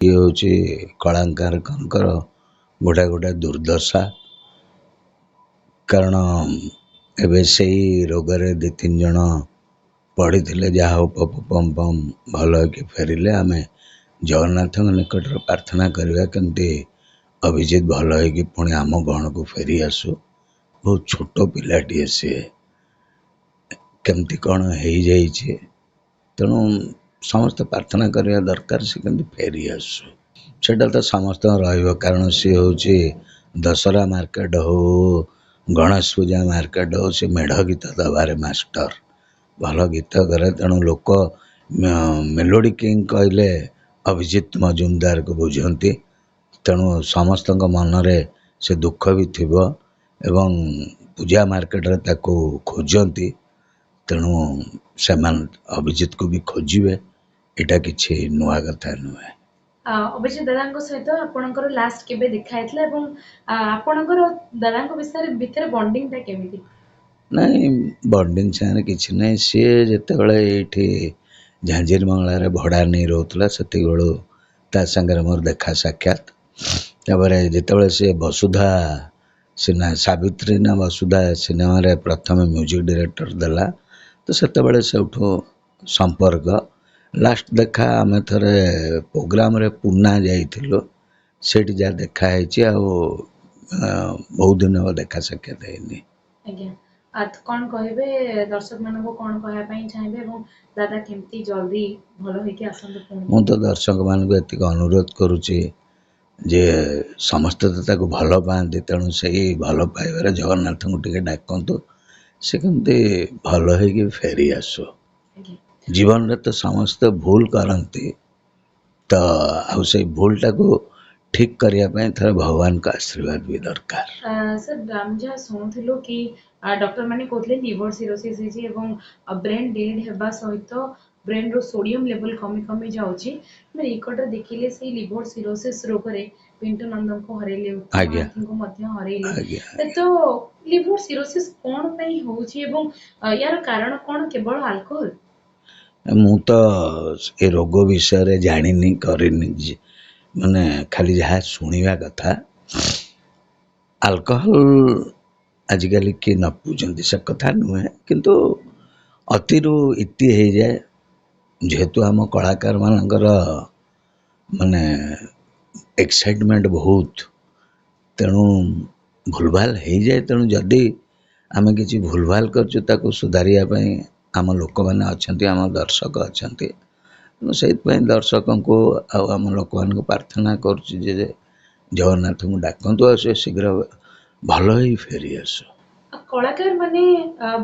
ये हूँ कलाकार गोटा गोटा दुर्दशा कारण एबे से रोग दी तीन जन पड़ी थे जहाँ पप पम पम भल कि फेरिले आम जगन्नाथ निकट प्रार्थना करवा केमती अभिजीत भल हो पुणी आम गहन को फेरी आसु। बहुत छोट पिलाटी सी केमती कौन हो जाइए तेणु समस्त प्रार्थना करने दरकार से केमती फेरी आसु सेटा तो समस्त कारण सी हूँ दशहरा मार्केट हो गणेश पूजा मार्केट हो सी मेढ़ गीत दबारे मास्टर भल गीत करे तेणु लोक मेलोडी किंग कहले अभिजीत मजुमदार को बुझती तेणु समस्त मनरे से दुख भी थी एवं पूजा मार्केट रे ताको खोजती तेणु से अभिजीत को भी खोजे एटा किसी नुआ कथा नुहे। अभिजीत दादा सहित आपणकर लास्ट केबे देखा हैतला एवं आपणकर दादा विषय भितर बॉन्डिंग ता केमिति? नहीं बॉन्डिंग से किसी नहीं सी जिते ये झांझीर मंगलार भड़ा नहीं रोला से सागर मोर देखा साक्षात जिते सी वसुधा सिन्हा सावित्री ना वसुधा सिनेमा रे प्रथम म्यूजिक डायरेक्टर देला तो सेते से संपर्क लास्ट देखा आम थे प्रोग्राम रे पुना जाइलु से जहाँ देखाई बहुत दिन देखा साक्षात है। कौन कहे दर्शक मान को कौन कहवाई चाहिए दादा केमती जल्दी भल हो तो दर्शक मान को अनुरोध करुच्ची जे समस्ते तो भल पाती तेणु से भल पाइबार जगन्नाथ को टे डाकतु से कमती भल हो फेरी आसु। जीवन रे तो समस्ते भूल करती तो आउ से भूलटा को ठीक करने थोड़ा भगवान का आशीर्वाद भी दरकार। सर आम जहाँ शुणुलु कि डॉक्टर माने कहते लिवर सिरोसिस एवं ब्रेन डेड हेबा सहित ब्रेन रो सोडियम लेवल कमी कमी जाउची निकट देखिले से लिवर सिरोसिस रोग रे पिंटू नंदन को हरेले को मध्य हरेले तो लिवर सिरोसिस कोन पई होउची एवं यार कारण कोन केवल अल्कोहल? मु तो ए रोग विषय जानी करनी माने खाली जहाँ शुणा कथा अल्कोहल आजिकल किए न पूछती से कथा नुहे किंतु अतिरु इति हो जाए जेहेतु आम कलाकार मानकर माने एक्साइटमेंट बहुत तेणु भूलभाल हो जाए तेणु जदि आम किसी भूलभाल कर सुधारिया आम लोक मैंने अच्छा आम दर्शक अच्छा से दर्शकों को आम लोक मान प्रार्थना कर जगन्नाथ को डाकतु आ शीघ्र भल ही फेरी आसु। कलाकार माने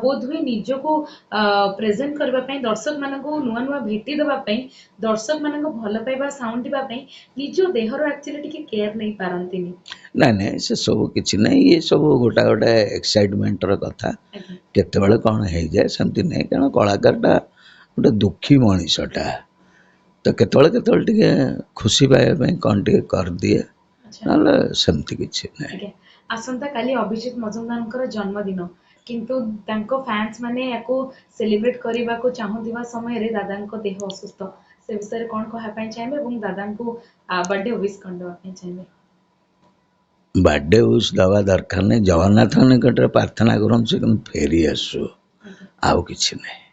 बोध हुए निज को प्रेजेंट करबा पई दर्शक मान को नुआ नुआ भेटी देबा पई दर्शक मान को भल पाइबा साउंड दिबा पई निज देहर एक्चुअली टिके केयर नहीं पारंतिनी ना नहीं से सब किछि नहीं ये सब गोटा गोटा एक्साइटमेंट रो कथा केते बेले कोन हे जाय सेमति नहीं कारण कलाकारटा गोटे दुखी मनीषटा तो केते बेले टिके खुशी पाइबा पई कोन टिके कर दिए ना सेमति किछि नहीं। आसंता काली अभिजीत मजुमदार जन्मदिन किंतु तांको फैंस माने याको सेलिब्रेट करबा को चाहुदिबा समय रे दादा को देह असुस्थ से विषय रे कोन कहा पई चाहिबे एवं दादा को बर्थडे विश करबा पई चाहिबे? बर्थडे विश दवा दरकार नहीं जगन्नाथ निकट प्रार्थना करम से फेरी आसु आउ किछि नहीं।